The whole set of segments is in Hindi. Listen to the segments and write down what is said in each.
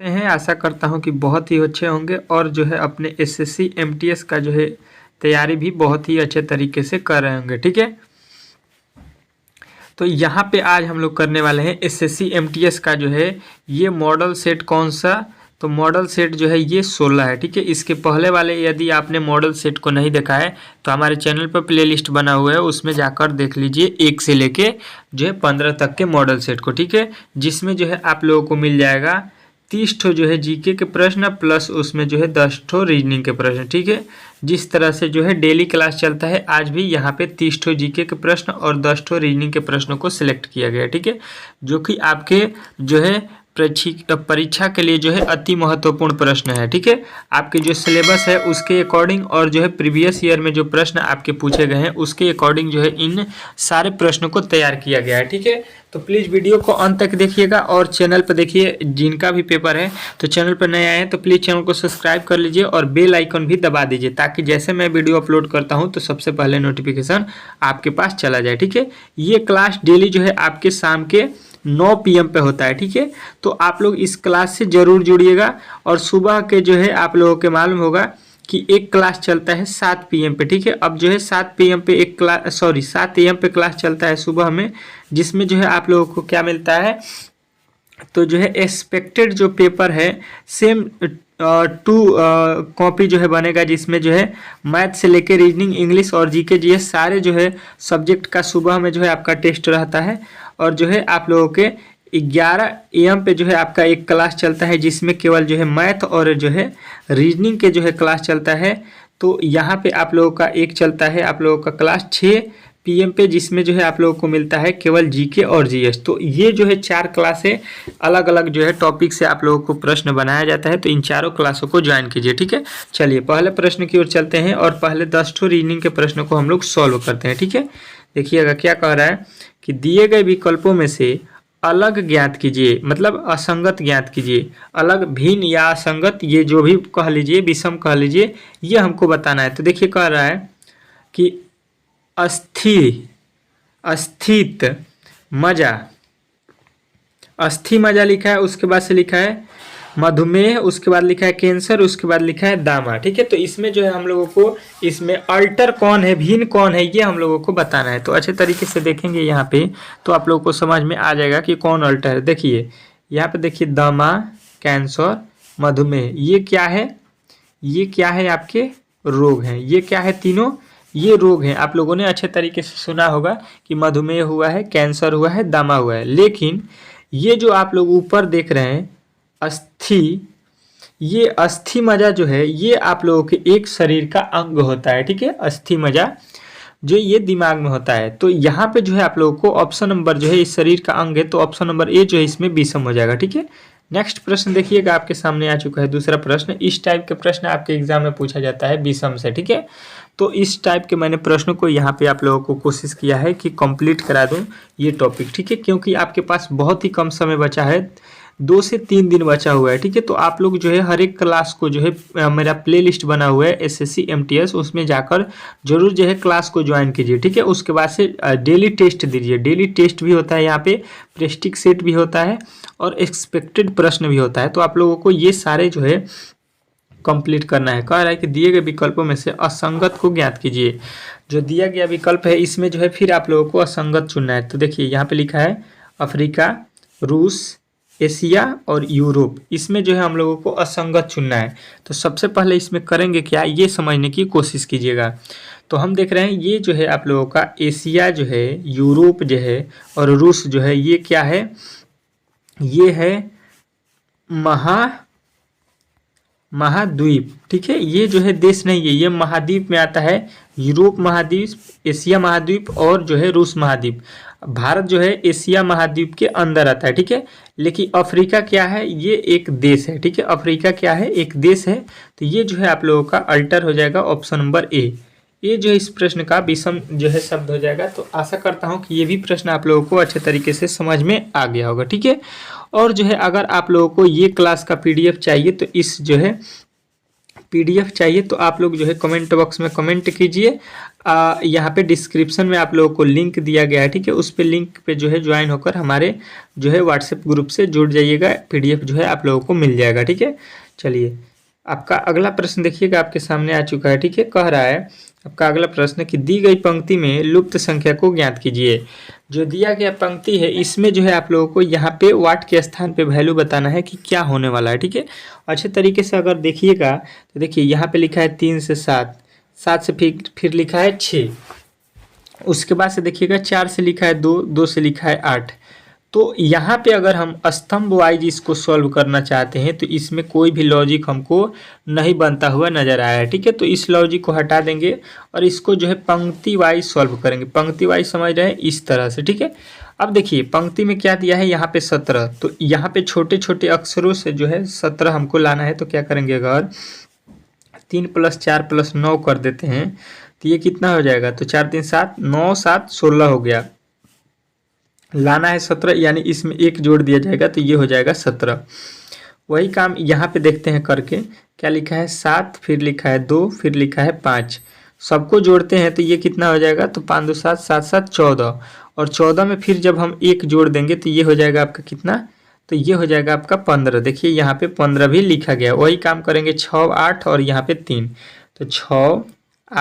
हैं। आशा करता हूँ कि बहुत ही अच्छे होंगे और जो है अपने एसएससी एमटीएस का जो है तैयारी भी बहुत ही अच्छे तरीके से कर रहे होंगे। ठीक है, तो यहाँ पे आज हम लोग करने वाले हैं एसएससी एमटीएस का जो है ये मॉडल सेट कौन सा। तो मॉडल सेट जो है ये 16 है। ठीक है, इसके पहले वाले यदि आपने मॉडल सेट को नहीं देखा है तो हमारे चैनल पर प्लेलिस्ट बना हुआ है, उसमें जाकर देख लीजिए 1 से लेके जो है 15 तक के मॉडल सेट को। ठीक है, जिसमें जो है आप लोगों को मिल जाएगा 30 ठो जो है जीके के प्रश्न प्लस उसमें जो है 10 ठो रीजनिंग के प्रश्न। ठीक है, जिस तरह से जो है डेली क्लास चलता है आज भी यहाँ पे 30 ठो जीके के प्रश्न और 10 ठो रीजनिंग के प्रश्नों को सिलेक्ट किया गया है। ठीक है, जो कि आपके जो है परीक्षा के लिए जो है अति महत्वपूर्ण प्रश्न है। ठीक है, आपके जो सिलेबस है उसके अकॉर्डिंग और जो है प्रीवियस ईयर में जो प्रश्न आपके पूछे गए हैं उसके अकॉर्डिंग जो है इन सारे प्रश्नों को तैयार किया गया है। ठीक है, तो प्लीज़ वीडियो को अंत तक देखिएगा और चैनल पर देखिए, जिनका भी पेपर है तो चैनल पर नए आए हैं तो प्लीज़ चैनल को सब्सक्राइब कर लीजिए और बेल आइकन भी दबा दीजिए ताकि जैसे मैं वीडियो अपलोड करता हूं तो सबसे पहले नोटिफिकेशन आपके पास चला जाए। ठीक है, ये क्लास डेली जो है आपके शाम के 9 PM पे होता है। ठीक है, तो आप लोग इस क्लास से ज़रूर जुड़िएगा और सुबह के जो है आप लोगों के मालूम होगा कि एक क्लास चलता है 7 PM पे। ठीक है, अब जो है 7 PM पे एक क्लास 7 AM पे क्लास चलता है सुबह में, जिसमें जो है आप लोगों को क्या मिलता है तो जो है एक्सपेक्टेड जो पेपर है सेम 2 कॉपी जो है बनेगा, जिसमें जो है मैथ से लेकर रीजनिंग, इंग्लिश और जीके जीएस सारे जो है सब्जेक्ट का सुबह में जो है आपका टेस्ट रहता है। और जो है आप लोगों के 11 AM पे जो है आपका एक क्लास चलता है जिसमें केवल जो है मैथ और जो है रीजनिंग के जो है क्लास चलता है। तो यहाँ पे आप लोगों का एक चलता है आप लोगों का क्लास 6 PM पे, जिसमें जो है आप लोगों को मिलता है केवल जीके और जीएस। तो ये जो है 4 क्लासें अलग अलग जो है टॉपिक से आप लोगों को प्रश्न बनाया जाता है, तो इन चारों क्लासों को ज्वाइन कीजिए। ठीक है, चलिए पहले प्रश्न की ओर चलते हैं और पहले 10 ठो रीजनिंग के प्रश्नों को हम लोग सॉल्व करते हैं। ठीक है, देखिएगा क्या कह रहा है कि दिए गए विकल्पों में से अलग ज्ञात कीजिए, मतलब असंगत ज्ञात कीजिए। अलग, भिन्न या असंगत, ये जो भी कह लीजिए, विषम कह लीजिए, ये हमको बताना है। तो देखिए कह रहा है कि अस्थित मजा, अस्थि मजा लिखा है, उसके बाद से लिखा है मधुमेह, उसके बाद लिखा है कैंसर, उसके बाद लिखा है दामा। ठीक है, तो इसमें जो है हम लोगों को इसमें अल्टर कौन है, भिन्न कौन है, ये हम लोगों को बताना है। तो अच्छे तरीके से देखेंगे यहाँ पे तो आप लोगों को समझ में आ जाएगा कि कौन अल्टर है। देखिए यहाँ पे देखिए दामा, कैंसर, मधुमेह, ये क्या है, ये क्या है आपके रोग हैं। ये क्या है, तीनों ये रोग हैं। आप लोगों ने अच्छे तरीके से सुना होगा कि मधुमेह हुआ है, कैंसर हुआ है, दमा हुआ है। लेकिन ये जो आप लोग ऊपर देख रहे हैं अस्थि, ये अस्थि मज्जा जो है ये आप लोगों के एक शरीर का अंग होता है। ठीक है, अस्थि मज्जा जो ये दिमाग में होता है। तो यहाँ पे जो है आप लोगों को ऑप्शन नंबर जो है इस शरीर का अंग है, तो ऑप्शन नंबर ए जो है इसमें विषम हो जाएगा। ठीक है, नेक्स्ट प्रश्न देखिएगा, आपके सामने आ चुका है दूसरा प्रश्न। इस टाइप के प्रश्न आपके एग्जाम में पूछा जाता है विषम से। ठीक है, तो इस टाइप के मैंने प्रश्नों को यहाँ पे आप लोगों को कोशिश किया है कि कंप्लीट करा दूं ये टॉपिक। ठीक है, क्योंकि आपके पास बहुत ही कम समय बचा है, 2 से 3 दिन बचा हुआ है। ठीक है, तो आप लोग जो है हर एक क्लास को जो है मेरा प्लेलिस्ट बना हुआ है एसएससी एमटीएस, उसमें जाकर जरूर जो है क्लास को ज्वाइन कीजिए। ठीक है, उसके बाद से डेली टेस्ट दीजिए। डेली टेस्ट भी होता है यहाँ पे, प्रेस्टिक सेट भी होता है और एक्सपेक्टेड प्रश्न भी होता है। तो आप लोगों को ये सारे जो है कंप्लीट करना है। कह रहा है कि दिए गए विकल्पों में से असंगत को ज्ञात कीजिए। जो दिया गया विकल्प है इसमें जो है फिर आप लोगों को असंगत चुनना है। तो देखिए यहाँ पे लिखा है अफ्रीका, रूस, एशिया और यूरोप, इसमें जो है हम लोगों को असंगत चुनना है। तो सबसे पहले इसमें करेंगे क्या, ये समझने की कोशिश कीजिएगा। तो हम देख रहे हैं ये जो है आप लोगों का एशिया जो है, यूरोप जो है और रूस जो है, ये क्या है, ये है महाद्वीप। ठीक है, ये जो है देश नहीं है, ये महाद्वीप में आता है। यूरोप महाद्वीप, एशिया महाद्वीप और जो है रूस महाद्वीप। भारत जो है एशिया महाद्वीप के अंदर आता है। ठीक है, लेकिन अफ्रीका क्या है, ये एक देश है। ठीक है, अफ्रीका क्या है, एक देश है। तो ये जो है आप लोगों का अल्टर हो जाएगा ऑप्शन नंबर ए। ये जो है इस प्रश्न का विषम जो है शब्द हो जाएगा। तो आशा करता हूँ कि ये भी प्रश्न आप लोगों को अच्छे तरीके से समझ में आ गया होगा। ठीक है, और जो है अगर आप लोगों को ये क्लास का PDF चाहिए तो इस जो है पीडीएफ चाहिए तो आप लोग जो है कमेंट बॉक्स में कमेंट कीजिए। यहाँ पे डिस्क्रिप्शन में आप लोगों को लिंक दिया गया है, ठीक है। उस पे लिंक पे जो है ज्वाइन होकर हमारे जो है व्हाट्सएप ग्रुप से जुड़ जाइएगा, पीडीएफ जो है आप लोगों को मिल जाएगा, ठीक है। चलिए आपका अगला प्रश्न देखिएगा, आपके सामने आ चुका है, ठीक है। कह रहा है आपका अगला प्रश्न कि दी गई पंक्ति में लुप्त संख्या को ज्ञात कीजिए। जो दिया गया पंक्ति है इसमें जो है आप लोगों को यहाँ पे वाट के स्थान पे वैल्यू बताना है कि क्या होने वाला है, ठीक है। अच्छे तरीके से अगर देखिएगा तो देखिए यहाँ पे लिखा है 3 से 7, 7 से फिर लिखा है 6, उसके बाद से देखिएगा 4 से लिखा है 2, 2 से लिखा है 8। तो यहाँ पे अगर हम स्तंभ वाइज इसको सॉल्व करना चाहते हैं तो इसमें कोई भी लॉजिक हमको नहीं बनता हुआ नजर आया है, ठीक है। तो इस लॉजिक को हटा देंगे और इसको जो है पंक्ति वाइज सॉल्व करेंगे। पंक्ति वाइज समझ रहे हैं, इस तरह से, ठीक है। अब देखिए पंक्ति में क्या दिया है, यहाँ पे 17, तो यहाँ पे छोटे छोटे अक्षरों से जो है 17 हमको लाना है। तो क्या करेंगे, अगर 3 + 4 + 9 कर देते हैं तो ये कितना हो जाएगा, तो 4 3 7, 9 7 16 हो गया। लाना है 17, यानी इसमें 1 जोड़ दिया जाएगा तो ये हो जाएगा 17। वही काम यहाँ पे देखते हैं करके, क्या लिखा है 7, फिर लिखा है 2, फिर लिखा है 5, सबको जोड़ते हैं तो ये कितना हो जाएगा, तो 5 2 7 7 7 14, और 14 में फिर जब हम 1 जोड़ देंगे तो ये हो जाएगा आपका कितना, तो ये हो जाएगा आपका 15। देखिए यहाँ पे 15 भी लिखा गया। वही काम करेंगे 6 8 और यहाँ पे 3, तो 6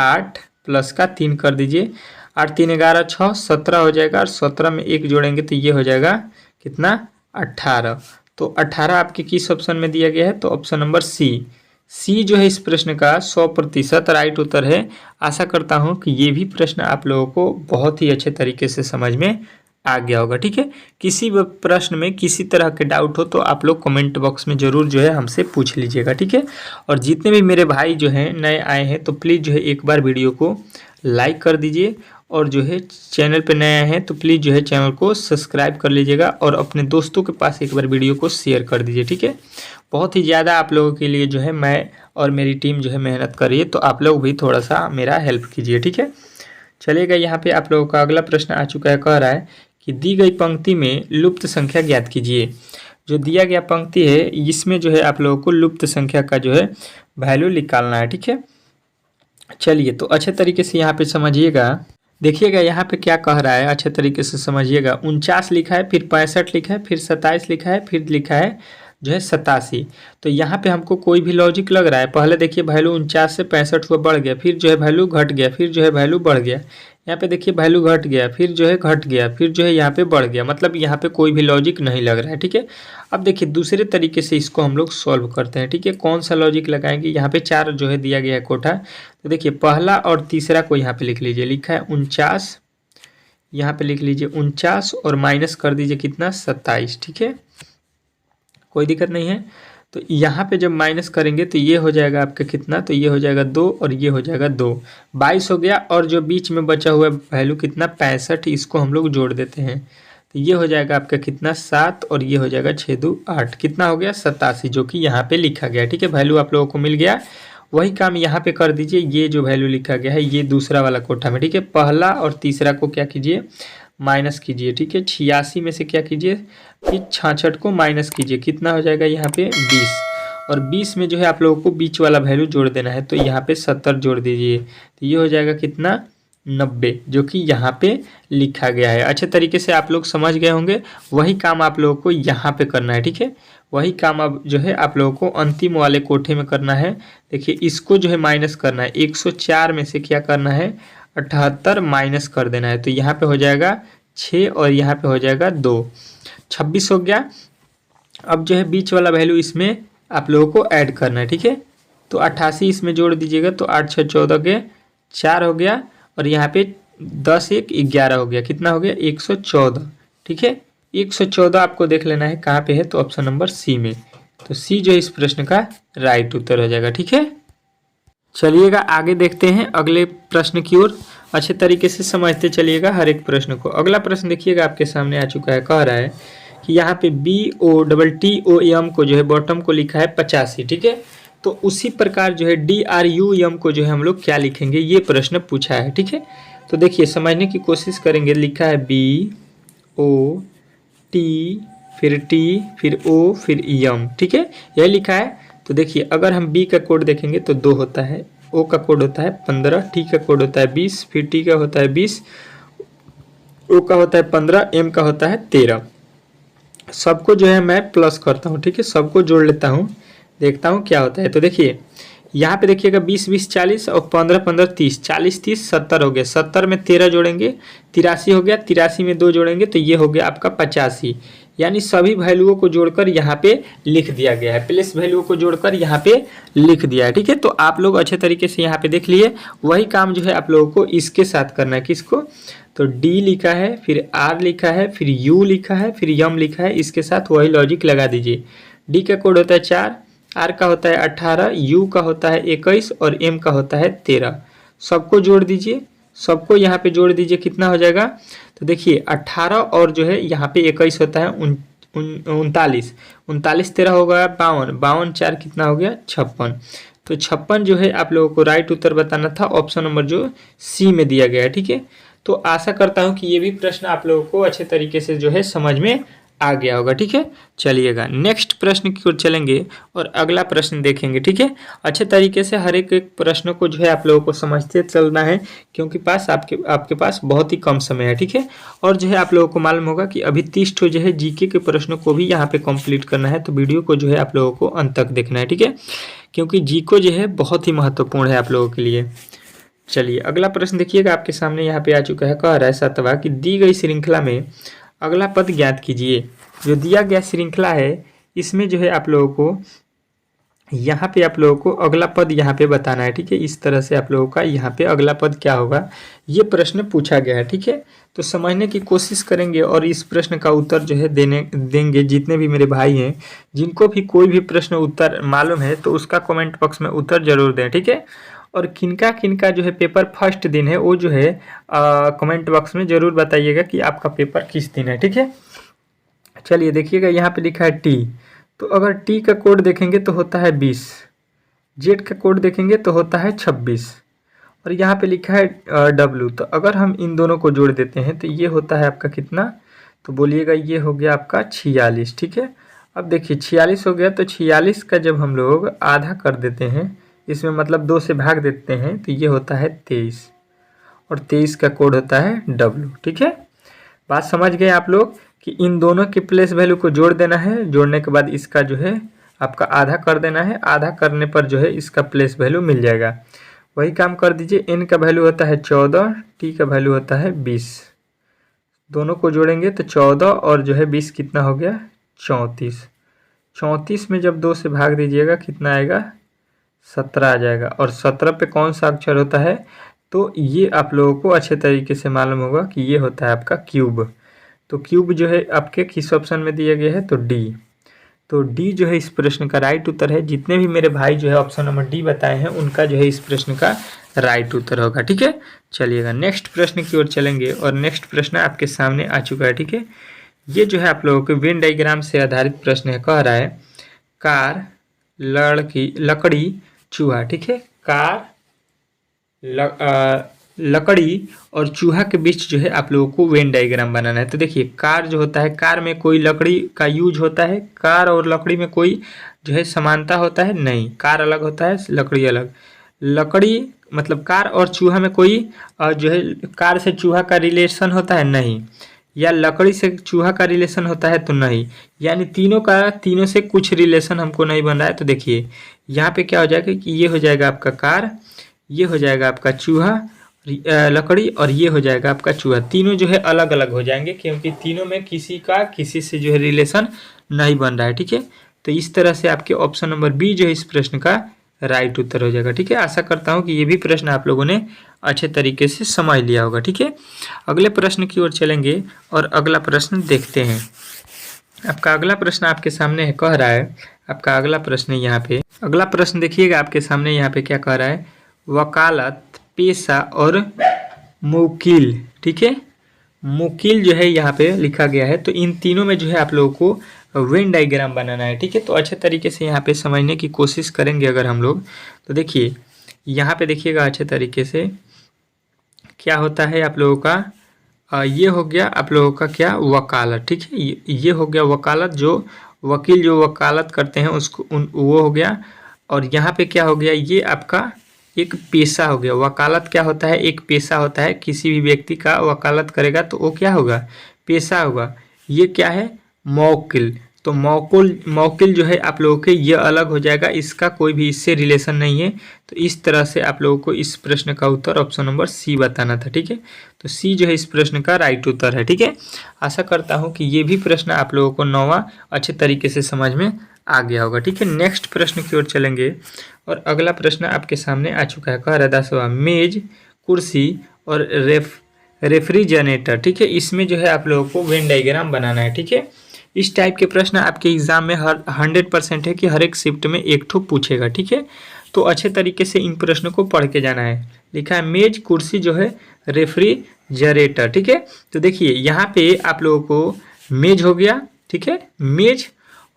8 प्लस का 3 कर दीजिए, 8 3 11 6 17 हो जाएगा, और 17 में 1 जोड़ेंगे तो ये हो जाएगा कितना, 18। तो 18 आपके किस ऑप्शन में दिया गया है, तो ऑप्शन नंबर सी जो है इस प्रश्न का 100% राइट उत्तर है। आशा करता हूँ कि ये भी प्रश्न आप लोगों को बहुत ही अच्छे तरीके से समझ में आ गया होगा, ठीक है। किसी भी प्रश्न में किसी तरह के डाउट हो तो आप लोग कमेंट बॉक्स में ज़रूर जो है हमसे पूछ लीजिएगा, ठीक है। और जितने भी मेरे भाई जो हैं नए आए हैं तो प्लीज़ जो है एक बार वीडियो को लाइक कर दीजिए, और जो है चैनल पे नए आए हैं तो प्लीज़ जो है चैनल को सब्सक्राइब कर लीजिएगा, और अपने दोस्तों के पास एक बार वीडियो को शेयर कर दीजिए, ठीक है। बहुत ही ज़्यादा आप लोगों के लिए जो है मैं और मेरी टीम जो है मेहनत कर रही है, तो आप लोग भी थोड़ा सा मेरा हेल्प कीजिए, ठीक है। चलिएगा यहाँ पे आप लोगों का अगला प्रश्न आ चुका है। कह रहा है कि दी गई पंक्ति में लुप्त संख्या ज्ञात कीजिए। जो दिया गया पंक्ति है इसमें जो है आप लोगों को लुप्त संख्या का जो है वैल्यू निकालना है, ठीक है। चलिए तो अच्छे तरीके से यहाँ पे समझिएगा, देखिएगा यहाँ पे क्या कह रहा है, अच्छे तरीके से समझिएगा। 49 लिखा है, फिर 65 लिखा है, फिर 27 लिखा है, फिर लिखा है जो है 87। तो यहाँ पे हमको कोई भी लॉजिक लग रहा है। पहले देखिए वैल्यू 49 से 65 हुआ, बढ़ गया, फिर जो है वैल्यू घट गया, फिर जो है वैल्यू बढ़ गया। यहाँ पे देखिए वैल्यू घट गया, फिर जो है घट गया, फिर जो है यहाँ पे बढ़ गया, मतलब यहाँ पे कोई भी लॉजिक नहीं लग रहा है, ठीक है। अब देखिए दूसरे तरीके से इसको हम लोग सॉल्व करते हैं, ठीक है। कौन सा लॉजिक लगाएंगे, यहाँ पे 4 जो है दिया गया है कोठा, तो देखिए पहला और तीसरा को यहाँ पे लिख लीजिए, लिखा है 49, यहाँ पे लिख लीजिए 49 और माइनस कर दीजिए कितना, 27, ठीक है, कोई दिक्कत नहीं है। तो यहाँ पे जब माइनस करेंगे तो ये हो जाएगा आपका कितना, तो ये हो जाएगा 2 और ये हो जाएगा 2, 22 हो गया। और जो बीच में बचा हुआ वैल्यू कितना, 65, इसको हम लोग जोड़ देते हैं तो ये हो जाएगा आपका कितना, 7, और ये हो जाएगा 6 2 8, कितना हो गया, 87, जो कि यहाँ पे लिखा गया, ठीक है। वैल्यू आप लोगों को मिल गया। वही काम यहाँ पे कर दीजिए, ये जो वैल्यू लिखा गया है ये दूसरा वाला कोठा में, ठीक है। पहला और तीसरा को क्या कीजिए, माइनस कीजिए, ठीक है। 86 में से क्या कीजिए, फिर 66 को माइनस कीजिए, कितना हो जाएगा यहाँ पे 20, और 20 में जो है आप लोगों को बीच वाला वैल्यू जोड़ देना है, तो यहाँ पे 70 जोड़ दीजिए, तो ये हो जाएगा कितना, 90, जो कि यहाँ पे लिखा गया है। अच्छे तरीके से आप लोग समझ गए होंगे। वही काम आप लोगों को यहाँ पे करना है, ठीक है। वही काम अब जो है आप लोगों को अंतिम वाले कोठे में करना है। देखिए इसको जो है माइनस करना है, 104 में से क्या करना है, 78 माइनस कर देना है, तो यहाँ पे हो जाएगा 6 और यहाँ पे हो जाएगा 2, 26 हो गया। अब जो है बीच वाला वैल्यू इसमें आप लोगों को ऐड करना है, ठीक है। तो 88 इसमें जोड़ दीजिएगा, तो 8 6 14 के 4 हो गया, और यहाँ पे 10 1 11 हो गया, कितना हो गया, 114, ठीक है। 114 आपको देख लेना है कहाँ पे है, तो ऑप्शन नंबर सी में। तो सी जो है इस प्रश्न का राइट उत्तर हो जाएगा, ठीक है। चलिएगा आगे देखते हैं अगले प्रश्न की ओर। अच्छे तरीके से समझते चलिएगा हर एक प्रश्न को। अगला प्रश्न देखिएगा आपके सामने आ चुका है। कह रहा है कि यहाँ पे BOTTOM को जो है बॉटम को लिखा है 85, ठीक है। तो उसी प्रकार जो है DRUM को जो है हम लोग क्या लिखेंगे, ये प्रश्न पूछा है, ठीक है। तो देखिए समझने की कोशिश करेंगे। लिखा है BOT, फिर T, फिर O, फिर M, ठीक है, यह लिखा है। तो देखिए अगर हम बी का कोड देखेंगे तो 2 होता है, ओ का कोड होता है 15, टी का कोड होता है 20, फिर टी का होता है 20, ओ का होता है 15, एम का होता है 13। सबको जो है मैं प्लस करता हूँ, ठीक है, सबको जोड़ लेता हूँ, देखता हूँ क्या होता है। तो देखिए यहाँ पे देखिएगा 20 20 40 और 15 15 30, 40 30 70 हो गया, 70 में 13 जोड़ेंगे 83 हो गया, 83 में 2 जोड़ेंगे तो ये हो गया आपका 85। यानी सभी वैल्यूओं को जोड़कर यहाँ पे लिख दिया गया है, प्लेस वैल्यूओं को जोड़कर यहाँ पे लिख दिया है, ठीक है। तो आप लोग अच्छे तरीके से यहाँ पे देख लिए, वही काम जो है आप लोगों को इसके साथ करना है। किसको? तो डी लिखा है, फिर आर लिखा है, फिर यू लिखा है, फिर यम लिखा है, इसके साथ वही लॉजिक लगा दीजिए। डी का कोड होता है 4, आर का होता है 18, यू का होता है 21 और एम का होता है 13। सबको जोड़ दीजिए, सबको यहाँ पे जोड़ दीजिए, कितना हो जाएगा? तो देखिए 18 और जो है यहाँ पे 21 होता है 39, 39 13 हो गया 52, 52 4 कितना हो गया? 56। तो 56 जो है आप लोगों को राइट उत्तर बताना था, ऑप्शन नंबर जो सी में दिया गया है, ठीक है। तो आशा करता हूँ कि ये भी प्रश्न आप लोगों को अच्छे तरीके से जो है समझ में आ गया होगा, ठीक है। चलिएगा नेक्स्ट प्रश्न की ओर चलेंगे और अगला प्रश्न देखेंगे, ठीक है। अच्छे तरीके से हर एक प्रश्नों को जो है आप लोगों को समझते चलना है, क्योंकि आपके पास बहुत ही कम समय है, ठीक है। और जो है आप लोगों को मालूम होगा कि अभी 30 जो है जीके के प्रश्नों को भी यहाँ पे कंप्लीट करना है, तो वीडियो को जो है आप लोगों को अंत तक देखना है, ठीक है, क्योंकि जीको जो है बहुत ही महत्वपूर्ण है आप लोगों के लिए। चलिए अगला प्रश्न देखिएगा, आपके सामने यहाँ पे आ चुका है। कह रहा है 7वां कि दी गई श्रृंखला में अगला पद ज्ञात कीजिए। जो दिया गया श्रृंखला है इसमें जो है आप लोगों को यहाँ पे आप लोगों को अगला पद यहाँ पे बताना है, ठीक है। इस तरह से आप लोगों का यहाँ पे अगला पद क्या होगा ये प्रश्न पूछा गया है, ठीक है। तो समझने की कोशिश करेंगे और इस प्रश्न का उत्तर जो है देंगे जितने भी मेरे भाई हैं। जिनको भी कोई भी प्रश्न उत्तर मालूम है तो उसका कमेंट बॉक्स में उत्तर जरूर दें, ठीक है। और किनका किनका जो है पेपर फर्स्ट दिन है वो जो है कमेंट बॉक्स में ज़रूर बताइएगा कि आपका पेपर किस दिन है, ठीक है। चलिए देखिएगा यहाँ पे लिखा है टी, तो अगर टी का कोड देखेंगे तो होता है 20, जेड का कोड देखेंगे तो होता है 26 और यहाँ पे लिखा है डब्लू। तो अगर हम इन दोनों को जोड़ देते हैं तो ये होता है आपका कितना? तो बोलिएगा ये हो गया आपका 46, ठीक है। अब देखिए 46 हो गया, तो 46 का जब हम लोग आधा कर देते हैं, इसमें मतलब 2 से भाग देते हैं, तो ये होता है 23 और 23 का कोड होता है डब्लू, ठीक है। बात समझ गए आप लोग कि इन दोनों की प्लेस वैल्यू को जोड़ देना है, जोड़ने के बाद इसका जो है आपका आधा कर देना है, आधा करने पर जो है इसका प्लेस वैल्यू मिल जाएगा। वही काम कर दीजिए। एन का वैल्यू होता है 14, टी का वैल्यू होता है 20, दोनों को जोड़ेंगे तो 14 और जो है 20 कितना हो गया? 34। 34 में जब 2 से भाग दीजिएगा कितना आएगा? 17 आ जाएगा। और 17 पे कौन सा अक्षर होता है? तो ये आप लोगों को अच्छे तरीके से मालूम होगा कि ये होता है आपका क्यूब। तो क्यूब जो है आपके किस ऑप्शन में दिया गया है? तो डी। तो डी जो है इस प्रश्न का राइट उत्तर है। जितने भी मेरे भाई जो है ऑप्शन नंबर डी बताए हैं उनका जो है इस प्रश्न का राइट उत्तर होगा, ठीक है। चलिएगा नेक्स्ट प्रश्न की ओर चलेंगे और नेक्स्ट प्रश्न आपके सामने आ चुका है, ठीक है। ये जो है आप लोगों के वेन डायग्राम से आधारित प्रश्न है। कह रहा है कार, लकड़ी, चूहा, ठीक है। कार, लकड़ी और चूहा के बीच जो है आप लोगों को वेन डायग्राम बनाना है। तो देखिए कार जो होता है, कार में कोई लकड़ी का यूज होता है? कार और लकड़ी में कोई जो है समानता होता है? नहीं, कार अलग होता है, लकड़ी अलग। लकड़ी मतलब कार और चूहा में कोई जो है कार से चूहा का रिलेशन होता है? नहीं। या लकड़ी से चूहा का रिलेशन होता है? तो नहीं। यानी तीनों से कुछ रिलेशन हमको नहीं बन रहा है। तो देखिए यहाँ पे क्या हो जाएगा कि ये हो जाएगा आपका कार, ये हो जाएगा आपका चूहा, लकड़ी, और ये हो जाएगा आपका चूहा। तीनों जो है अलग अलग हो जाएंगे क्योंकि तीनों में किसी से जो है रिलेशन नहीं बन रहा है, ठीक है। तो इस तरह से आपके ऑप्शन नंबर बी जो है इस प्रश्न का राइट उत्तर हो जाएगा, ठीक है। आशा करता हूँ कि ये भी प्रश्न आप लोगों ने अच्छे तरीके से समझ लिया होगा, ठीक है। अगले प्रश्न की ओर चलेंगे और अगला प्रश्न देखते हैं। आपका अगला प्रश्न आपके सामने है। कह रहा है आपका अगला प्रश्न यहाँ पे, अगला प्रश्न देखिएगा आपके सामने यहाँ पे क्या कह रहा है? वकालत, पेशा और मुकील, ठीक है। मुकील जो है यहाँ पे लिखा गया है। तो इन तीनों में जो है आप लोगों को वेन डायग्राम बनाना है, ठीक है। तो अच्छे तरीके से यहाँ पे समझने की कोशिश करेंगे अगर हम लोग, तो देखिए यहाँ पे देखिएगा अच्छे तरीके से क्या होता है आप लोगों का। ये हो गया आप लोगों का क्या? वकालत, ठीक है। ये हो गया वकालत। जो वकील जो वकालत करते हैं उसको वो हो गया। और यहाँ पे क्या हो गया, ये आपका एक पेशा हो गया। वकालत क्या होता है, एक पेशा होता है। किसी भी व्यक्ति का वकालत करेगा तो वो क्या होगा, पेशा होगा। ये क्या है, मौकिल। तो मौकिल जो है आप लोगों के ये अलग हो जाएगा, इसका कोई भी इससे रिलेशन नहीं है। तो इस तरह से आप लोगों को इस प्रश्न का उत्तर ऑप्शन नंबर सी बताना था। ठीक है, तो सी जो है इस प्रश्न का राइट उत्तर है। ठीक है, आशा करता हूँ कि ये भी प्रश्न आप लोगों को 9वां अच्छे तरीके से समझ में आ गया होगा। ठीक है, नेक्स्ट प्रश्न की ओर चलेंगे और अगला प्रश्न आपके सामने आ चुका है। कह रहा है 10वां, मेज, कुर्सी और रेफ्रिजरेटर। ठीक है, इसमें जो है आप लोगों को वेन डायग्राम बनाना है। ठीक है, इस टाइप के प्रश्न आपके एग्जाम में 100% है कि हर एक शिफ्ट में एक ठो पूछेगा। ठीक है, तो अच्छे तरीके से इन प्रश्नों को पढ़ के जाना है। लिखा है मेज, कुर्सी जो है रेफ्रिजरेटर। ठीक है, तो देखिए यहाँ पे आप लोगों को मेज हो गया। ठीक है, मेज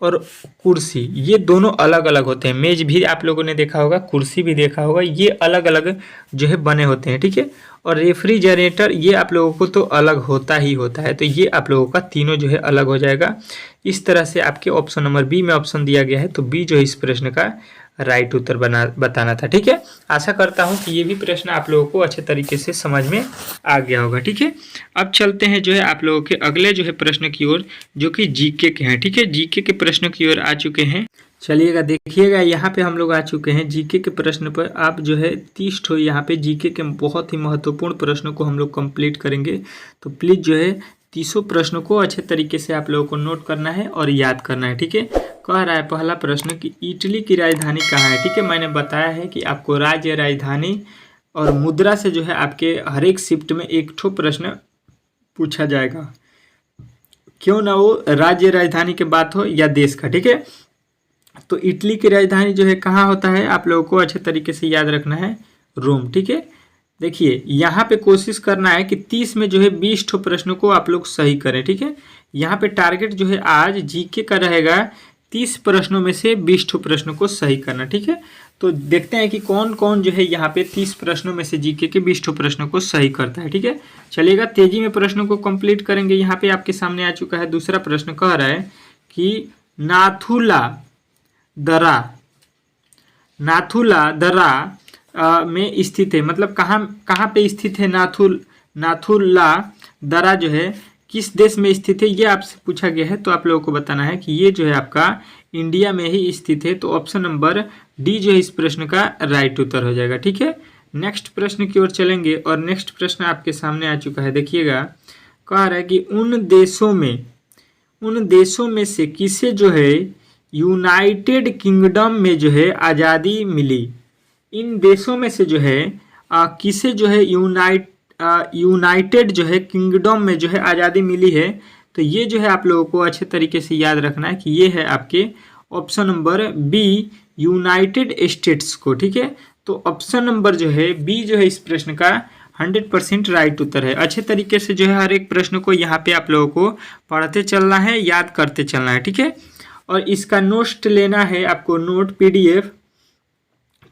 और कुर्सी ये दोनों अलग अलग होते हैं। मेज भी आप लोगों ने देखा होगा, कुर्सी भी देखा होगा, ये अलग अलग जो है बने होते हैं। ठीक है, और रेफ्रिजरेटर ये आप लोगों को तो अलग होता ही होता है। तो ये आप लोगों का तीनों जो है अलग हो जाएगा। इस तरह से आपके ऑप्शन नंबर बी में ऑप्शन दिया गया है, तो बी जो है इस प्रश्न का राइट उत्तर बताना था। ठीक है, आशा करता हूं कि ये भी प्रश्न आप लोगों को अच्छे तरीके से समझ में आ गया होगा। ठीक है, अब चलते हैं जो है आप लोगों के अगले जो है प्रश्न की ओर, जो कि जीके के हैं। ठीक है, जीके के प्रश्न की ओर आ चुके हैं। चलिएगा देखिएगा, यहाँ पे हम लोग आ चुके हैं जीके के प्रश्न पर। आप जो है 30 ठो यहाँ पे जीके के बहुत ही महत्वपूर्ण प्रश्नों को हम लोग कंप्लीट करेंगे। तो प्लीज़ जो है 30 प्रश्नों को अच्छे तरीके से आप लोगों को नोट करना है और याद करना है। ठीक है, कह रहा है पहला प्रश्न कि इटली की राजधानी कहाँ है। ठीक है, मैंने बताया है कि आपको राज्य, राजधानी और मुद्रा से जो है आपके हर एक शिफ्ट में एक ठो प्रश्न पूछा जाएगा, क्यों ना वो राज्य राजधानी की बात हो या देश का। ठीक है, तो इटली की राजधानी जो है कहाँ होता है, आप लोगों को अच्छे तरीके से याद रखना है, रोम। ठीक है, देखिए यहाँ पे कोशिश करना है कि 30 में जो है 20 ठो प्रश्नों को आप लोग सही करें। ठीक है, यहाँ पे टारगेट जो है आज जीके का रहेगा 30 प्रश्नों में से 20 ठो प्रश्नों को सही करना। ठीक है, तो देखते हैं कि कौन कौन जो है यहाँ पे 30 प्रश्नों में से जीके के 20 ठो प्रश्नों को सही करता है। ठीक है, चलिएगा तेजी में प्रश्नों को कंप्लीट करेंगे। यहाँ पे आपके सामने आ चुका है दूसरा प्रश्न। कह रहा है कि नाथुला दर्रा में स्थित है, मतलब कहाँ पे स्थित है नाथुला दर्रा जो है किस देश में स्थित है, ये आपसे पूछा गया है। तो आप लोगों को बताना है कि ये जो है आपका इंडिया में ही स्थित है। तो ऑप्शन नंबर डी जो है इस प्रश्न का राइट उत्तर हो जाएगा। ठीक है, नेक्स्ट प्रश्न की ओर चलेंगे और नेक्स्ट प्रश्न आपके सामने आ चुका है। देखिएगा, कह रहा है कि उन देशों में से किसे जो है यूनाइटेड किंगडम में जो है आज़ादी मिली। इन देशों में से जो है किसे जो है यूनाइटेड जो है किंगडम में जो है आज़ादी मिली है। तो ये जो है आप लोगों को अच्छे तरीके से याद रखना है कि ये है आपके option number B, United States को। ठीक है, तो ऑप्शन नंबर जो है बी जो है इस प्रश्न का 100% राइट उत्तर है। अच्छे तरीके से जो है हर एक प्रश्न को यहाँ पे आप लोगों को पढ़ते चलना है, याद करते चलना है। ठीक है, और इसका नोट लेना है आपको, नोट PDF।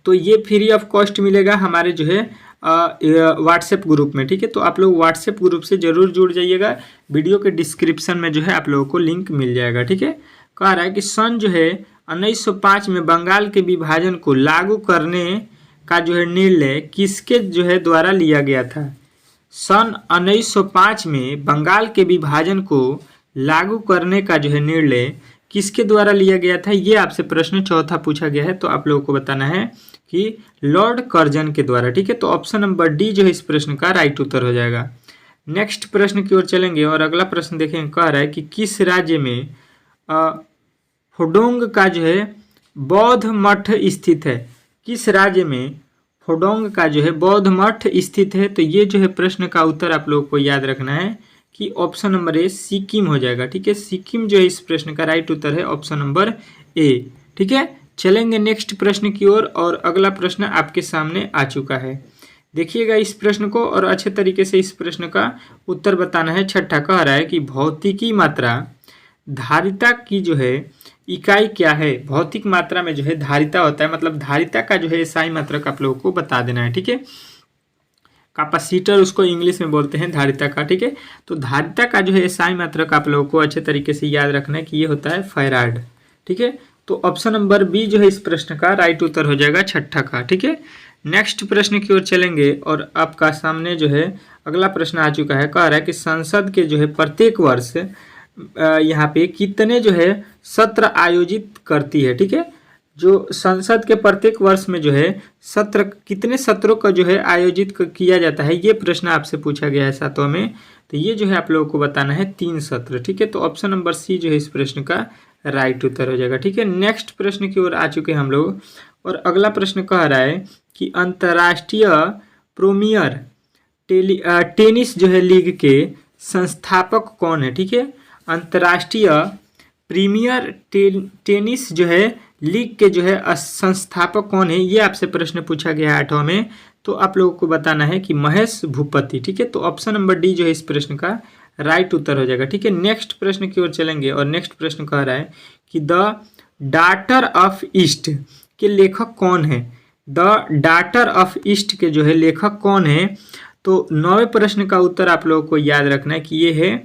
तो ये फ्री ऑफ कॉस्ट मिलेगा हमारे जो है व्हाट्सएप ग्रुप में। ठीक है, तो आप लोग व्हाट्सएप ग्रुप से जरूर जुड़ जाइएगा। वीडियो के डिस्क्रिप्शन में जो है आप लोगों को लिंक मिल जाएगा। ठीक है, कह रहा है कि सन जो है 1905 में बंगाल के विभाजन को लागू करने का जो है निर्णय किसके जो है द्वारा लिया गया था। सन 1905 में बंगाल के विभाजन को लागू करने का जो है निर्णय किसके द्वारा लिया गया था, ये आपसे प्रश्न चौथा पूछा गया है। तो आप लोगों को बताना है कि लॉर्ड कर्जन के द्वारा। ठीक है, तो ऑप्शन नंबर डी जो है इस प्रश्न का राइट उत्तर हो जाएगा। नेक्स्ट प्रश्न की ओर चलेंगे और अगला प्रश्न देखेंगे। कह रहा है कि किस राज्य में फोडोंग का जो है बौद्ध मठ स्थित है। किस राज्य में फोडोंग का जो है बौद्ध मठ स्थित है। तो ये जो है प्रश्न का उत्तर आप लोगों को याद रखना है कि ऑप्शन नंबर ए सिक्किम हो जाएगा। ठीक है, सिक्किम जो है इस प्रश्न का राइट उत्तर है, ऑप्शन नंबर ए। ठीक है, चलेंगे नेक्स्ट प्रश्न की ओर और अगला प्रश्न आपके सामने आ चुका है। देखिएगा इस प्रश्न को और अच्छे तरीके से इस प्रश्न का उत्तर बताना है। छठा कह रहा है कि भौतिकी मात्रा धारिता की जो है इकाई क्या है। भौतिक मात्रा में जो है धारिता होता है, मतलब धारिता का जो है SI मात्रक आप लोगों को बता देना है। ठीक है, कैपेसिटर उसको इंग्लिश में बोलते हैं धारिता का। ठीक है, तो धारिता का जो है SI मात्रक आप लोगों को अच्छे तरीके से याद रखना है कि ये होता है फैराड। ठीक है। तो ऑप्शन नंबर बी जो है इस प्रश्न का राइट उत्तर हो जाएगा छठा का। ठीक है, नेक्स्ट प्रश्न की ओर चलेंगे और आपका सामने जो है अगला प्रश्न आ चुका है। कह रहा है कि संसद के जो है प्रत्येक वर्ष यहाँ पे कितने जो है सत्र आयोजित करती है। ठीक है, जो संसद के प्रत्येक वर्ष में जो है सत्र, कितने सत्रों का जो है आयोजित किया जाता है, ये प्रश्न आपसे पूछा गया है सातवां में। तो ये जो है आप लोगों को बताना है 3 सत्र। ठीक है, तो ऑप्शन नंबर सी जो है इस प्रश्न का राइट उत्तर हो जाएगा। ठीक है, नेक्स्ट प्रश्न की ओर आ चुके हैं हम लोग और अगला प्रश्न कह रहा है कि अंतर्राष्ट्रीय प्रीमियर टेनिस जो है लीग के संस्थापक कौन है। ठीक है, अंतर्राष्ट्रीय प्रीमियर टेनिस जो है लीग के जो है संस्थापक कौन है, ये आपसे प्रश्न पूछा गया है 8वां में। तो आप लोगों को बताना है कि महेश भूपति। ठीक है, तो ऑप्शन नंबर डी जो है इस प्रश्न का राइट उत्तर हो जाएगा। ठीक है, नेक्स्ट प्रश्न की ओर चलेंगे और नेक्स्ट प्रश्न कह रहा है कि द डॉटर ऑफ ईस्ट के लेखक कौन है। द डॉटर ऑफ ईस्ट के जो है लेखक कौन है। तो 9वें प्रश्न का उत्तर आप लोगों को याद रखना है कि ये है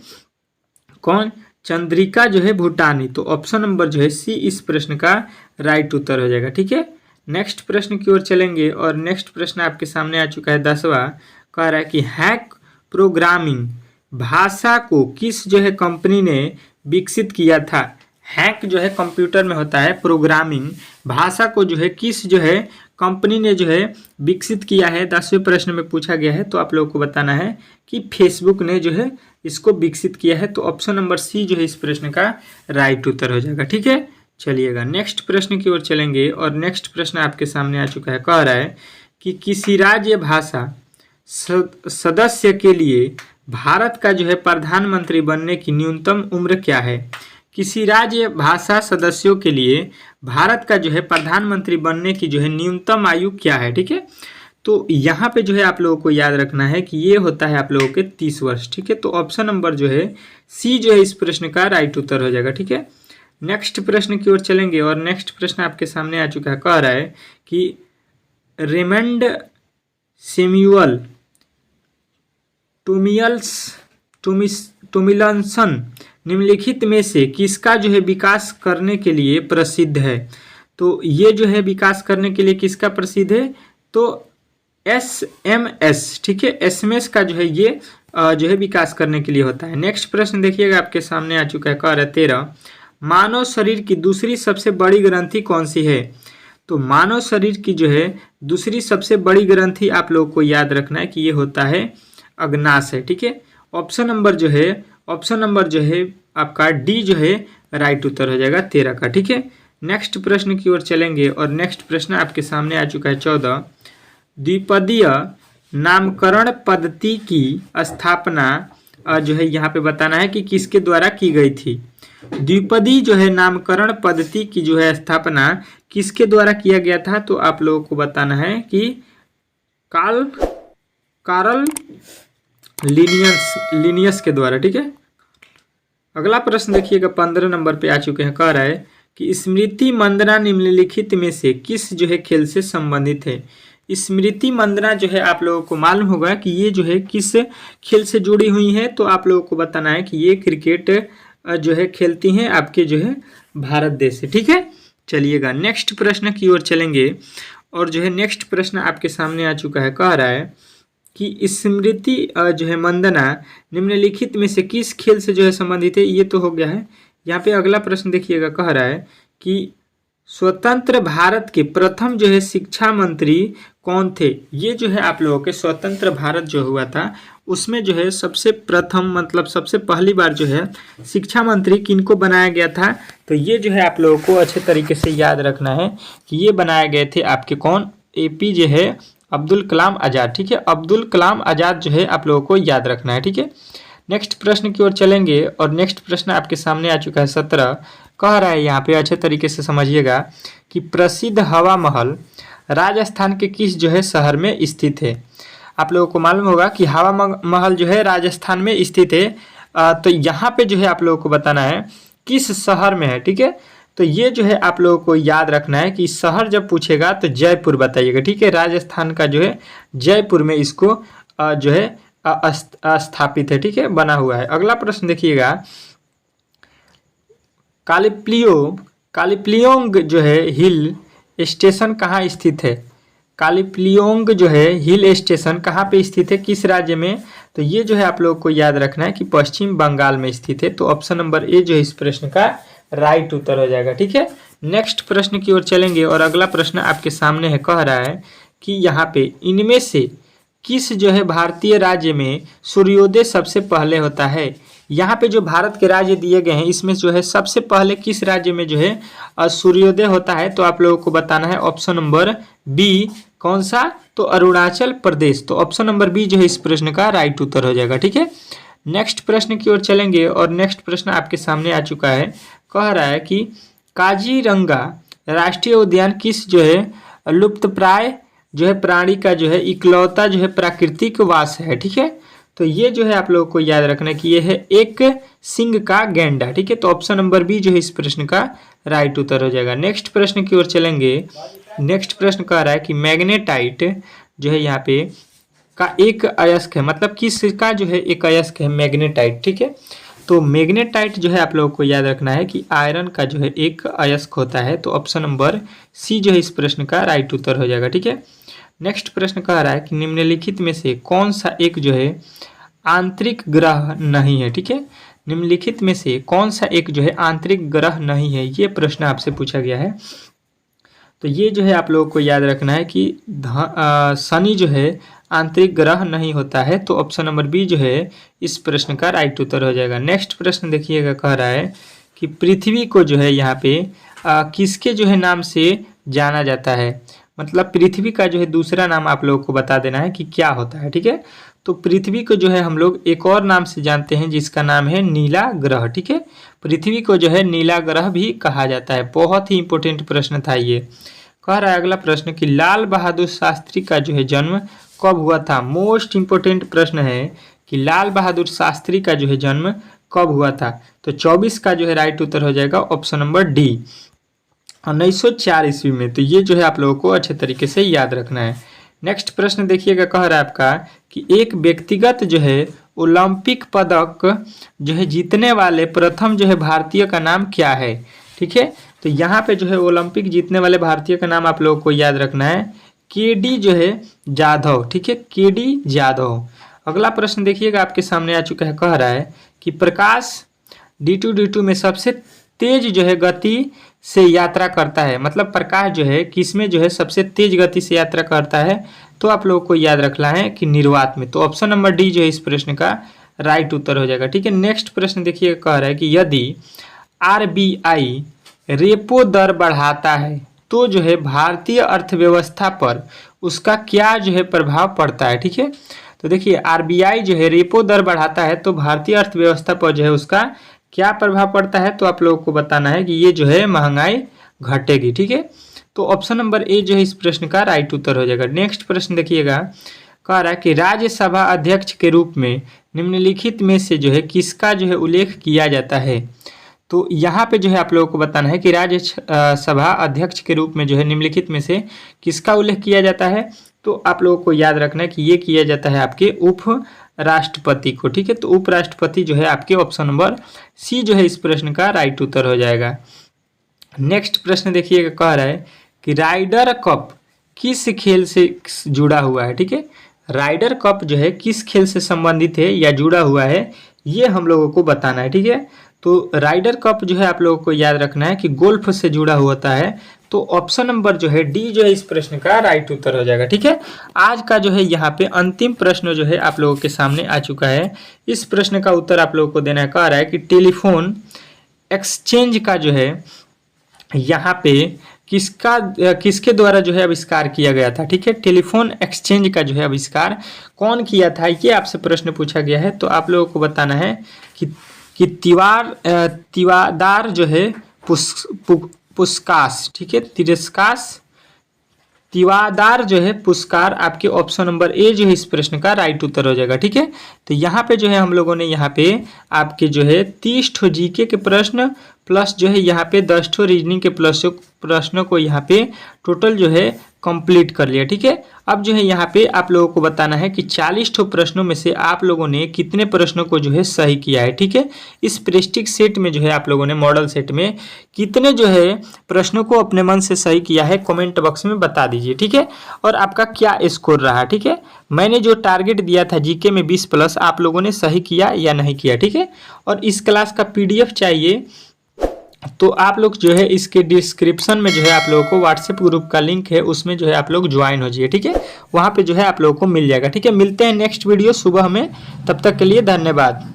कौन, चंद्रिका जो है भूटानी। तो ऑप्शन नंबर जो है सी इस प्रश्न का राइट उत्तर हो जाएगा। ठीक है, नेक्स्ट प्रश्न की ओर चलेंगे और नेक्स्ट प्रश्न आपके सामने आ चुका है 10वां। कह रहा है कि हैक प्रोग्रामिंग भाषा को किस जो है कंपनी ने विकसित किया था। हैक जो है कंप्यूटर में होता है, प्रोग्रामिंग भाषा को जो है किस जो है कंपनी ने जो है विकसित किया है, 10वें प्रश्न में पूछा गया है। तो आप लोगों को बताना है कि फेसबुक ने जो है इसको विकसित किया है। तो ऑप्शन नंबर सी जो है इस प्रश्न का राइट उत्तर हो जाएगा। ठीक है, चलिएगा नेक्स्ट प्रश्न की ओर चलेंगे और नेक्स्ट प्रश्न आपके सामने आ चुका है। कह रहा है कि किसी राज्य भाषा सदस्य के लिए भारत का जो है प्रधानमंत्री बनने की न्यूनतम उम्र क्या है। किसी राज्य भाषा सदस्यों के लिए भारत का जो है प्रधानमंत्री बनने की जो है न्यूनतम आयु क्या है। ठीक है, तो यहाँ पे जो है आप लोगों को याद रखना है कि ये होता है आप लोगों के 30 वर्ष। ठीक है, तो ऑप्शन नंबर जो है सी जो है इस प्रश्न का राइट उत्तर हो जाएगा। ठीक है, नेक्स्ट प्रश्न की ओर चलेंगे और नेक्स्ट प्रश्न आपके सामने आ चुका है। कह रहा है कि रेमंड सैमुअल टॉमिल्सन निम्नलिखित में से किसका जो है विकास करने के लिए प्रसिद्ध है। तो ये जो है विकास करने के लिए किसका प्रसिद्ध है, तो SMS। ठीक है, SMS का जो है ये जो है विकास करने के लिए होता है। नेक्स्ट प्रश्न देखिएगा आपके सामने आ चुका है। कह रहा है 13, मानव शरीर की दूसरी सबसे बड़ी ग्रंथि कौन सी है। तो मानव शरीर की जो है दूसरी सबसे बड़ी ग्रंथि आप लोगों को याद रखना है कि ये होता है अग्नाशय। ठीक है, ऑप्शन नंबर जो है आपका डी जो है राइट उत्तर हो जाएगा 13 का। ठीक है, नेक्स्ट प्रश्न की ओर चलेंगे और नेक्स्ट प्रश्न आपके सामने आ चुका है 14, द्विपदीय नामकरण पद्धति की स्थापना जो है यहाँ पे बताना है कि किसके द्वारा की गई थी। द्विपदी जो है नामकरण पद्धति की जो है स्थापना किसके द्वारा किया गया था। तो आप लोगों को बताना है कि कार्ल लिनियस के द्वारा। ठीक है, अगला प्रश्न देखिएगा 15 नंबर पे आ चुके हैं। कह रहा है कि स्मृति मंदना निम्नलिखित में से किस जो है खेल से संबंधित है। स्मृति मंदना जो है आप लोगों को मालूम होगा कि ये जो है किस खेल से जुड़ी हुई है। तो आप लोगों को बताना है कि ये क्रिकेट जो है खेलती हैं आपके जो है भारत देश से। ठीक है, चलिएगा नेक्स्ट प्रश्न की ओर चलेंगे और जो है नेक्स्ट प्रश्न आपके सामने आ चुका है। कह रहा है कि स्मृति जो है मंदना निम्नलिखित में से किस खेल से जो है संबंधित है। ये तो हो गया है। यहाँ पे अगला प्रश्न देखिएगा। कह रहा है कि स्वतंत्र भारत के प्रथम जो है शिक्षा मंत्री कौन थे। ये जो है आप लोगों के स्वतंत्र भारत जो हुआ था उसमें जो है सबसे प्रथम मतलब सबसे पहली बार जो है शिक्षा मंत्री किनको बनाया गया था। तो ये जो है आप लोगों को अच्छे तरीके से याद रखना है कि ये बनाए गए थे आपके कौन, APJ है अब्दुल कलाम आज़ाद। ठीक है, अब्दुल कलाम आज़ाद जो है आप लोगों को याद रखना है। ठीक है, नेक्स्ट प्रश्न की ओर चलेंगे और नेक्स्ट प्रश्न आपके सामने आ चुका है 17। कह रहा है यहाँ पे अच्छे तरीके से समझिएगा कि प्रसिद्ध हवा महल राजस्थान के किस जो है शहर में स्थित है। आप लोगों को मालूम होगा कि हवा महल जो है राजस्थान में स्थित है। तो यहाँ पे जो है आप लोगों को बताना है किस शहर में है। ठीक है, तो ये जो है आप लोगों को याद रखना है कि शहर जब पूछेगा तो जयपुर बताइएगा। ठीक है, राजस्थान का जो है जयपुर में इसको जो है स्थापित है। ठीक है, बना हुआ है। अगला प्रश्न देखिएगा, कालिप्लियो कालिप्लियोंग जो है हिल स्टेशन कहाँ स्थित है? कालिप्लियोंग जो है हिल स्टेशन कहाँ पे स्थित है, किस राज्य में? तो ये जो है आप लोगों को याद रखना है कि पश्चिम बंगाल में स्थित है। तो ऑप्शन नंबर ए जो है इस प्रश्न का राइट उत्तर हो जाएगा। ठीक है, नेक्स्ट प्रश्न की ओर चलेंगे और अगला प्रश्न आपके सामने है, कह रहा है कि यहाँ पे इनमें से किस जो है भारतीय राज्य में सूर्योदय सबसे पहले होता है? यहाँ पे जो भारत के राज्य दिए गए हैं इसमें जो है सबसे पहले किस राज्य में जो है सूर्योदय होता है? तो आप लोगों को बताना है ऑप्शन नंबर बी। कौन सा? तो अरुणाचल प्रदेश। तो ऑप्शन नंबर बी जो है इस प्रश्न का राइट उत्तर हो जाएगा। ठीक है, नेक्स्ट प्रश्न की ओर चलेंगे और नेक्स्ट प्रश्न आपके सामने आ चुका है, कह रहा है कि काजीरंगा राष्ट्रीय उद्यान किस जो है लुप्तप्राय जो है प्राणी का जो है इकलौता जो है प्राकृतिक वास है? ठीक है, तो ये जो है आप लोगों को याद रखना है कि ये है एक सिंह का गैंडा। ठीक है, तो ऑप्शन नंबर बी जो है इस प्रश्न का राइट उत्तर हो जाएगा। नेक्स्ट प्रश्न की ओर चलेंगे। नेक्स्ट प्रश्न कह रहा है कि मैग्नेटाइट जो है यहाँ पे का एक अयस्क है, मतलब किसका जो है एक अयस्क है मैग्नेटाइट। ठीक है, तो मैग्नेटाइट जो है आप लोगों को याद रखना है कि आयरन का जो है एक अयस्क होता है। तो ऑप्शन नंबर सी जो है इस प्रश्न का राइट उत्तर हो जाएगा। ठीक है, नेक्स्ट प्रश्न कह रहा है कि निम्नलिखित में से कौन सा एक जो है आंतरिक ग्रह नहीं है? ठीक है, निम्नलिखित में से कौन सा एक जो है आंतरिक ग्रह नहीं है, ये प्रश्न आपसे पूछा गया है। तो ये जो है आप लोगों को याद रखना है कि शनि जो है आंतरिक ग्रह नहीं होता है। तो ऑप्शन नंबर बी जो है इस प्रश्न का राइट उत्तर हो जाएगा। नेक्स्ट प्रश्न देखिएगा, कह रहा है कि पृथ्वी को जो है यहाँ पे किसके जो है नाम से जाना जाता है? मतलब पृथ्वी का जो है दूसरा नाम आप लोगों को बता देना है कि क्या होता है। ठीक है, तो पृथ्वी को जो है हम लोग एक और नाम से जानते हैं जिसका नाम है नीला ग्रह। ठीक है, पृथ्वी को जो है नीला ग्रह भी कहा जाता है। बहुत ही इंपॉर्टेंट प्रश्न था ये। कह रहा है अगला प्रश्न कि लाल बहादुर शास्त्री का जो है जन्म कब हुआ था? मोस्ट इंपॉर्टेंट प्रश्न है कि लाल बहादुर शास्त्री का जो है जन्म कब हुआ था? तो 24 का जो है राइट उत्तर हो जाएगा ऑप्शन नंबर डी, 1904 ईस्वी में। तो ये जो है आप लोगों को अच्छे तरीके से याद रखना है। नेक्स्ट प्रश्न देखिएगा, कह रहा है आपका कि एक व्यक्तिगत जो है ओलंपिक पदक जो है जीतने वाले प्रथम जो है भारतीय का नाम क्या है? ठीक है, तो यहाँ पे जो है ओलंपिक जीतने वाले भारतीय का नाम आप लोगों को याद रखना है केडी जो है जाधव। ठीक है, केडी जाधव। अगला प्रश्न देखिएगा आपके सामने आ चुका है, कह रहा है कि प्रकाश D2D2 में सबसे तेज जो है गति से यात्रा करता है, मतलब प्रकाश जो है किसमें जो है सबसे तेज गति से यात्रा करता है? तो आप लोगों को याद रखना है कि निर्वात में। तो ऑप्शन नंबर डी जो है इस प्रश्न का राइट उत्तर हो जाएगा। ठीक है, नेक्स्ट प्रश्न देखिए, कह रहा है कि यदि RBI रेपो दर बढ़ाता है तो जो है भारतीय अर्थव्यवस्था पर उसका क्या जो है प्रभाव पड़ता है? ठीक है, तो देखिए RBI जो है रेपो दर बढ़ाता है तो भारतीय अर्थव्यवस्था पर जो है उसका क्या प्रभाव पड़ता है? तो आप लोगों को बताना है कि ये जो है महंगाई घटेगी। ठीक है, तो ऑप्शन नंबर ए जो है इस प्रश्न का राइट उत्तर हो जाएगा। नेक्स्ट प्रश्न देखिएगा, कह रहा है कि राज्यसभा अध्यक्ष के रूप में निम्नलिखित में से जो है किसका जो है उल्लेख किया जाता है? तो यहाँ पे जो है आप लोगों को बताना है कि राज्यसभा अध्यक्ष के रूप में जो है निम्नलिखित में से किसका उल्लेख किया जाता है? तो आप लोगों को याद रखना है कि ये किया जाता है आपके उप राष्ट्रपति को। ठीक है, तो उपराष्ट्रपति जो है आपके ऑप्शन नंबर सी जो है इस प्रश्न का राइट उत्तर हो जाएगा। नेक्स्ट प्रश्न देखिएगा, कह रहा है कि राइडर कप किस खेल से जुड़ा हुआ है? ठीक है, राइडर कप जो है किस खेल से संबंधित है या जुड़ा हुआ है, ये हम लोगों को बताना है। ठीक है, तो राइडर कप जो है आप लोगों को याद रखना है कि गोल्फ से जुड़ा होता है। तो ऑप्शन नंबर जो है डी जो है इस प्रश्न का राइट उत्तर हो जाएगा। ठीक है, आज का जो है यहाँ पे अंतिम प्रश्न जो है आप लोगों के सामने आ चुका है। इस प्रश्न का उत्तर आप लोगों को देना है। कह रहा है कि टेलीफोन एक्सचेंज का जो है यहाँ पे किसके द्वारा जो है आविष्कार किया गया था? ठीक है, टेलीफोन एक्सचेंज का जो है आविष्कार कौन किया था, ये आपसे प्रश्न पूछा गया है। तो आप लोगों को बताना है कि तिवादार जो है पुस्कास। ठीक है, तिवादार जो है पुरस्कार आपके ऑप्शन नंबर ए जो है इस प्रश्न का राइट उत्तर हो जाएगा। ठीक है, तो यहाँ पे जो है हम लोगों ने यहाँ पे आपके जो है 30 जीके के प्रश्न प्लस जो है यहाँ पे 10 ठो रीजनिंग के प्रश्नों को यहाँ पे टोटल जो है कंप्लीट कर लिया। ठीक है, अब जो है यहाँ पे आप लोगों को बताना है कि 40 ठो प्रश्नों में से आप लोगों ने कितने प्रश्नों को जो है सही किया है। ठीक है, इस प्रेस्टिज सेट में जो है आप लोगों ने मॉडल सेट में कितने जो है प्रश्नों को अपने मन से सही किया है, कमेंट बॉक्स में बता दीजिए। ठीक है, और आपका क्या स्कोर रहा। ठीक है, मैंने जो टारगेट दिया था जीके में 20 प्लस, आप लोगों ने सही किया या नहीं किया। ठीक है, और इस क्लास का PDF चाहिए तो आप लोग जो है इसके डिस्क्रिप्शन में जो है आप लोगों को व्हाट्सएप ग्रुप का लिंक है, उसमें जो है आप लोग ज्वाइन हो जाइए। ठीक है, वहाँ पे जो है आप लोगों को मिल जाएगा। ठीक है, मिलते हैं नेक्स्ट वीडियो सुबह में, तब तक के लिए धन्यवाद।